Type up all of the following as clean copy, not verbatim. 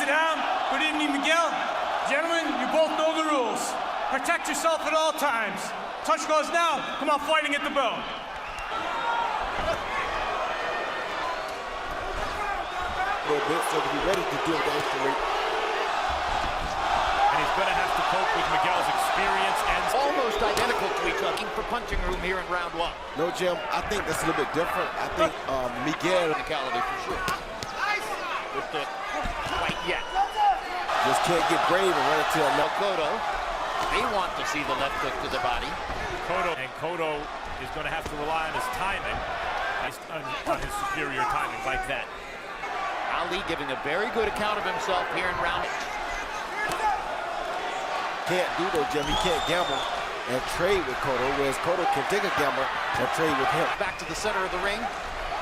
Sadam. Good evening, Miguel. Gentlemen, you both know the rules. Protect yourself at all times. Touch goes now. Come on, fighting at the bell. A little bit, so to be ready to deal with the extra weight. And he's going to have to cope with Miguel's experience and almost identical to each other for punching room here in round one. No, Jim, I think that's a little bit different. I think Miguel Technicality for sure. With the quite yet. just can't get brave and run into Miguel Cotto, they want to see the left hook to the body. Cotto is going to have to rely on his timing, on his superior timing like that. Ali giving a very good account of himself here in round. Can't do though, Jim. He can't gamble and trade with Cotto, whereas Cotto can take a gamble and trade with him. Back to the center of the ring.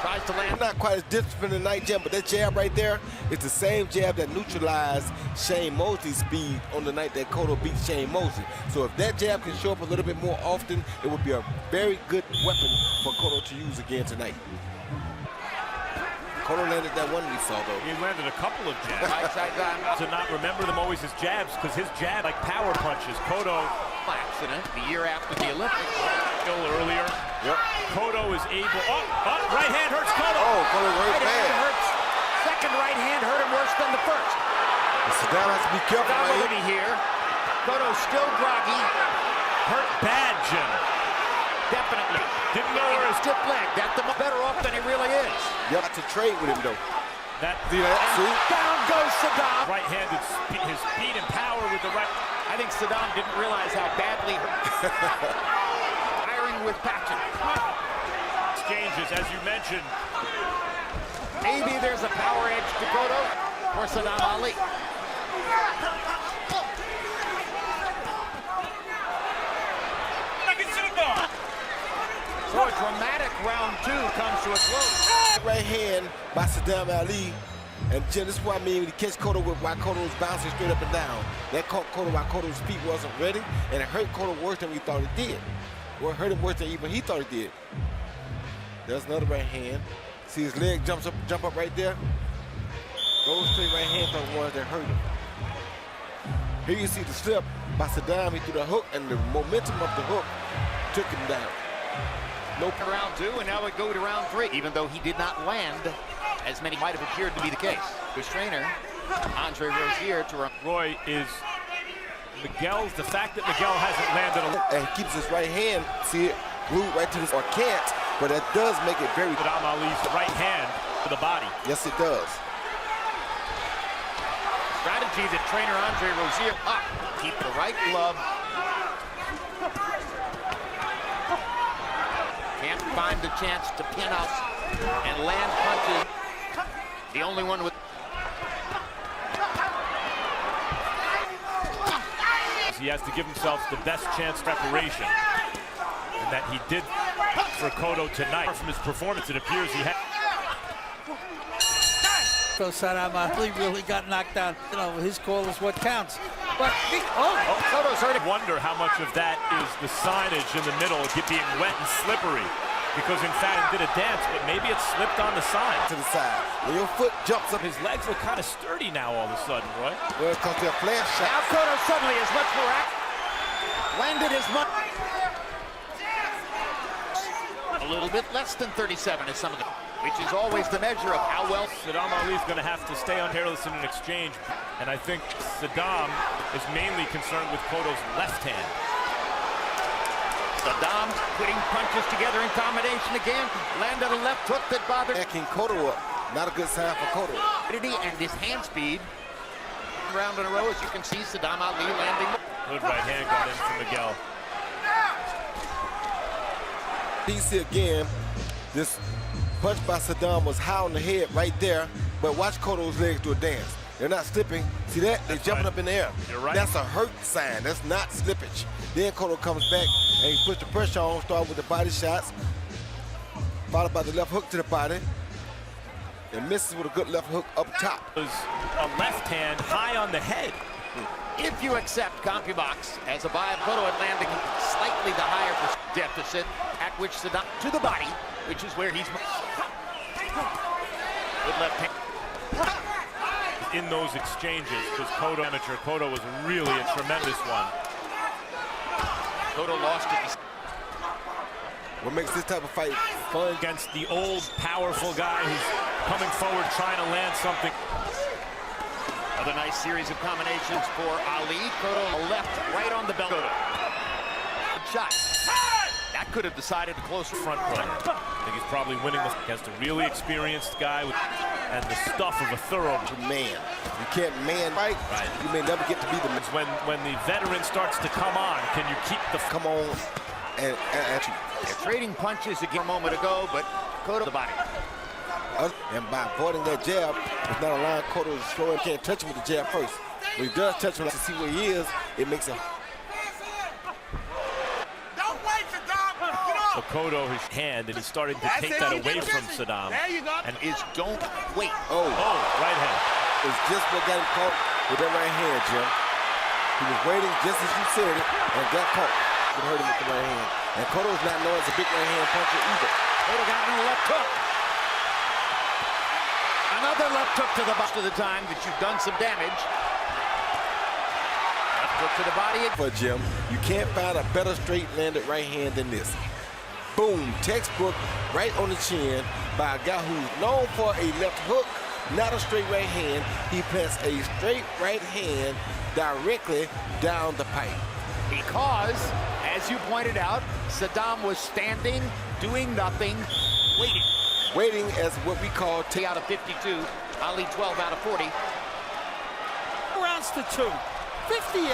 Tries to land. Not quite as disciplined tonight, Jim, but that jab right there is the same jab that neutralized Shane Mosley's speed on the night that Cotto beat Shane Mosley. So if that jab can show up a little bit more often, it would be a very good weapon for Cotto to use again tonight. Cotto landed that one we saw, though. He landed a couple of jabs. Right side down. To not remember them always as jabs, because his jab, like power punches, Cotto. Accident the year after the Olympics. Still earlier. Yep. Cotto is able. Right hand hurts Cotto. Oh, Cotto Right right hand bad. hurts. Second right hand hurt him worse than the first. Sadam has to be careful, Sadam right? Ali here. Cotto still groggy. Hurt bad, Jim. Definitely. Didn't know where his stiff leg. That's better off than he really is. You have to trade with him, though. See that? See? Down goes Sadam. Right-handed, his speed and power with the right. I think Sadam didn't realize how badly hurt. Firing with passion. Exchanges, as you mentioned. Maybe there's a power edge to Cotto or Sadam Ali. So a dramatic round two comes to a close. Right hand by Sadam Ali. And Jim, this is what I mean when you catch Cotto with why Cotto was bouncing straight up and down. That caught Cotto while Cotto's feet wasn't ready, and it hurt Cotto worse than we thought it did. Or it hurt him worse than even he thought it did. There's another right hand. See his leg jump up right there? Those three right hands are the ones that hurt him. Here you see the slip by Sadam. He threw the hook, and the momentum of the hook took him down. Nope. Round two, and now we go to round three, even though he did not land as many might have appeared to be the case. His trainer, Andre Rozier, to run. Roy is Miguel's, the fact that Miguel hasn't landed a and he keeps his right hand, see it, glued right to this, or can't, but that does make it very. Sadam Ali's right hand to the body. Yes, it does. Strategy that trainer Andre Rozier up. Keep the right glove. Can't find the chance to pin us and land punches. The only one with. He has to give himself the best chance preparation. And that he did for Cotto tonight. From his performance, it appears he had. So Sadam Ali really got knocked down. You know, his call is what counts. But Cotto's hurt. I wonder how much of that is the signage in the middle being wet and slippery. Because in fact, it did a dance, but maybe it slipped on the sign. To the side. When your foot jumps up, His legs look kind of sturdy now all of a sudden, Roy. well, it comes to a flash shot. Now Cotto suddenly is much more active. Landed his money. A little bit less than 37 is some of the, which is always the measure of how well. Sadam Ali's going to have to stay unhairless in an exchange. And I think Sadam is mainly concerned with Cotto's left hand. Sadam putting punches together in combination again. Landed a left hook that bothered. Backing Cotto up. Not a good sign for Cotto. And his hand speed. Round in a row, as you can see, Sadam Ali landing. Good right hand got in from Miguel. You see again, this punch by Sadam was high on the head right there, but watch Cotto's legs do a dance. They're not slipping. See that? They're jumping up in the air. You're right. That's a hurt sign. That's not slippage. Then Cotto comes back and he puts the pressure on, start with the body shots, followed by the left hook to the body, and misses with a good left hook up top. It was a left hand high on the head. If you accept CompuBox as a buy, Cotto at landing slightly the higher deficit, at which Sadam to the body, which is where he's good left hand. in those exchanges, because Cotto was really a tremendous one. Cotto lost it. What makes this type of fight fun? Against the old, powerful guy who's coming forward trying to land something. Another nice series of combinations for Ali. Cotto left, right on the belt. Good shot. That could have decided a closer Front runner. I think he's probably winning against a really experienced guy and the stuff of a thorough Man, you can't man fight. Right. You may never get to be the man. When the veteran starts to come on, can you keep the Come on and They're trading punches again a moment ago, but Cotto the body. and by avoiding that jab, it's not allowing Cotto to slow him. Can't touch him with the jab first. When he does touch him to see where he is, it makes him. So Cotto his hand, and he's starting to take that away from Sadam. There you go. And is don't wait. Oh, Right hand. it's just what got him caught with that right hand, Jim. He was waiting just as you said it and got caught. It hurt him with the right hand. And Cotto's not known as a big right hand puncher either. Cotto got in a left hook. Another left hook to the body of the time that you've done some damage. Left hook to the body. For Jim, you can't find a better straight landed right hand than this. Boom, textbook right on the chin by a guy who's known for a left hook, not a straight right hand. He plants a straight right hand directly down the pipe. Because, as you pointed out, Sadam was standing, doing nothing, waiting. Waiting as what we call 10 out of 52, Ali 12 out of 40. Rounds to 2. 58.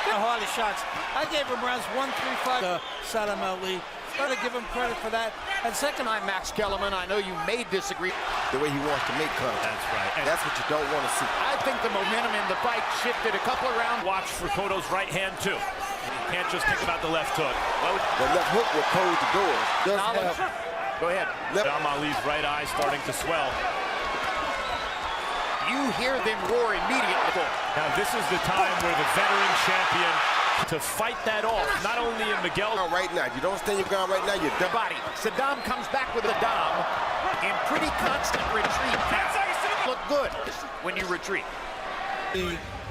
The hardest shots. I gave him rounds 1, 3, 5. Sadam Ali. Got to give him credit for that. And second, I'm Max Kellerman. I know you may disagree. the way he wants to make contact. That's right. And That's what you don't want to see. I think the momentum in the fight shifted a couple of rounds. watch for Cotto's right hand, too. You can't just think about the left hook. The left hook will close the doors. Does have Go ahead. Sadam Ali's right eye starting to swell. You hear them roar immediately. Now, this is the time where the veteran champion to fight that off, not only in Miguel. right now. You don't stand your ground right now, you're The done. body. Saddam comes back with a dom in pretty constant retreat. Look good when you retreat.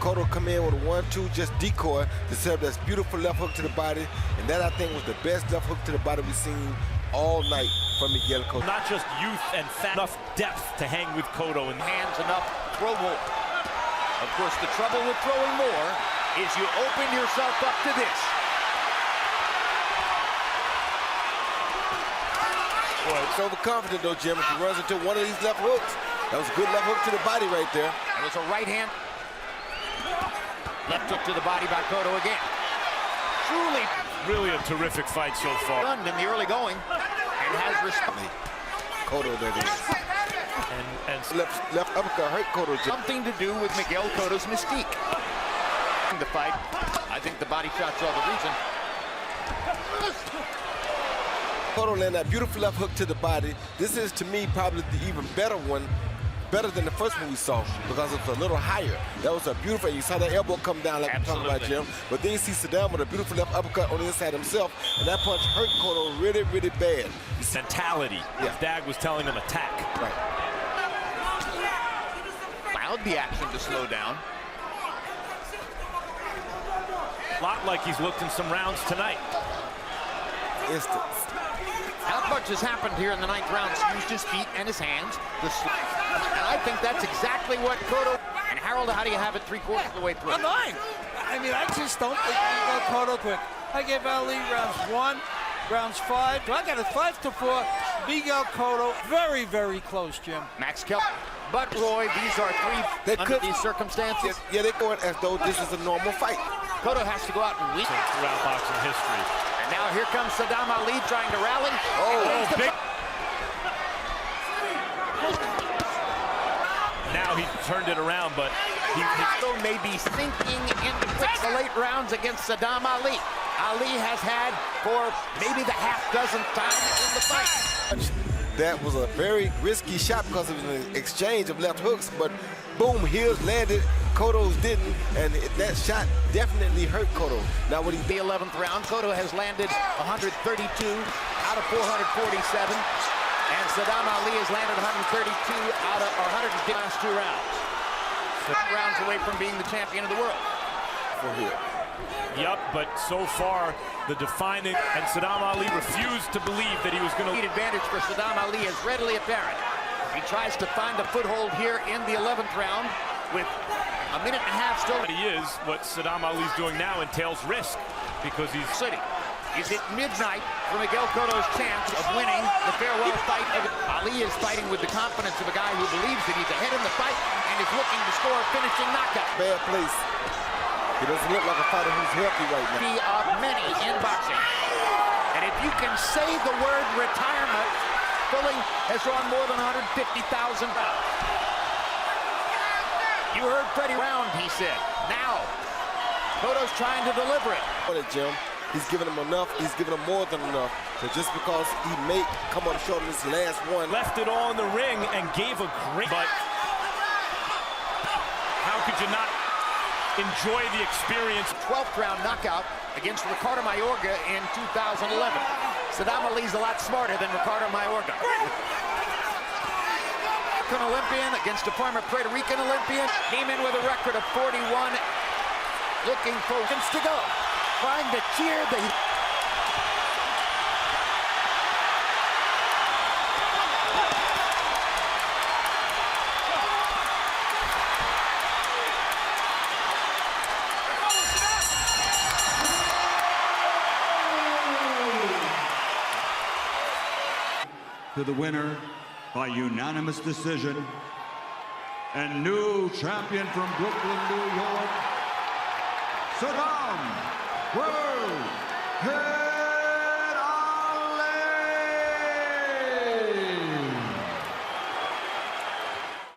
Cotto come in with a 1-2, just decoy to set up this beautiful left hook to the body. And that, I think, was the best left hook to the body we've seen all night from Miguel Cotto. Not just youth and fat, enough depth to hang with Cotto. And Hands enough, throw more. Of course, the trouble with throwing more is you open yourself up to this. Boy, it's overconfident though, Jim. If he runs into one of these left hooks, that was a good left hook to the body right there. It was a right hand. Left hook to the body by Cotto again. Truly really a terrific fight so far. done in the early going and has respect. Cotto, that is. And Left uppercut hurt Cotto, Jim. Something to do with Miguel Cotto's mystique. The fight, I think the body shots are the reason. Cotto landed that beautiful left hook to the body. This is, to me, probably the even better one. Better than the first one we saw because it's a little higher. That was a beautiful, you saw that elbow come down like we're talking about, Jim. But then you see Sadam with a beautiful left uppercut on the inside himself, and that punch hurt Cotto really, really bad. mentality. Yeah. His dad was telling him attack. Right. Allowed the action to slow down. A lot like he's looked in some rounds tonight. Instant. Not much has happened here in the 9th round. He's used his feet and his hands. And I think that's exactly what Cotto. And Harold, how do you have it 3/4 of the way through? I'm fine. I mean, I just don't think we go Cotto quick. I gave Ali rounds 1, rounds 5. So I got it 5-4. Miguel Cotto, very, very close, Jim. Max Kelp. But Roy, these are They three under could- these circumstances. Yeah, they're going as though this is a normal fight. Cotto has to go out and win. Throughout boxing history. And now here comes Sadam Ali trying to rally. Oh, big. Now he turned it around, but He still may be sinking into the late rounds against Sadam Ali. Ali has had for maybe the half-dozenth time in the fight. That was a very risky shot because it was an exchange of left hooks, but boom, heels landed, Cotto's didn't, and that shot definitely hurt Cotto. Now when he The 11th round, Cotto has landed 132 out of 447, and Sadam Ali has landed 132 out of 150 last 2 rounds. Rounds away from being the champion of the world. For here. Yep, but so far, the defining, and Sadam Ali refused to believe that he was going to Lead advantage for Sadam Ali is readily apparent. He tries to find a foothold here in the 11th round with a minute and a half still. He is. What Sadam Ali's doing now entails risk because he's City. Is it midnight for Miguel Cotto's chance of winning the farewell fight? Ali is fighting with the confidence of a guy who believes that he's ahead in the fight and is looking to score a finishing knockout. Bad place. He doesn't look like a fighter who's healthy right now. Of many in boxing. And if you can say the word retirement, Philly has drawn more than 150,000 pounds. You heard Freddie Round, he said. Now, Cotto's trying to deliver it. Jim, he's given him enough. He's given him more than enough. So just because he may come up short in this last one. left it all in the ring and gave a great, but how could you not enjoy the experience? 12th round knockout against Ricardo Mayorga in 2011. Sadam Ali's a lot smarter than Ricardo Mayorga. An Olympian against a former Puerto Rican Olympian. Came in with a record of 41. Looking for seconds to go. Trying to cheer the... To the winner by unanimous decision and new champion from Brooklyn, New York, Sadam Ali.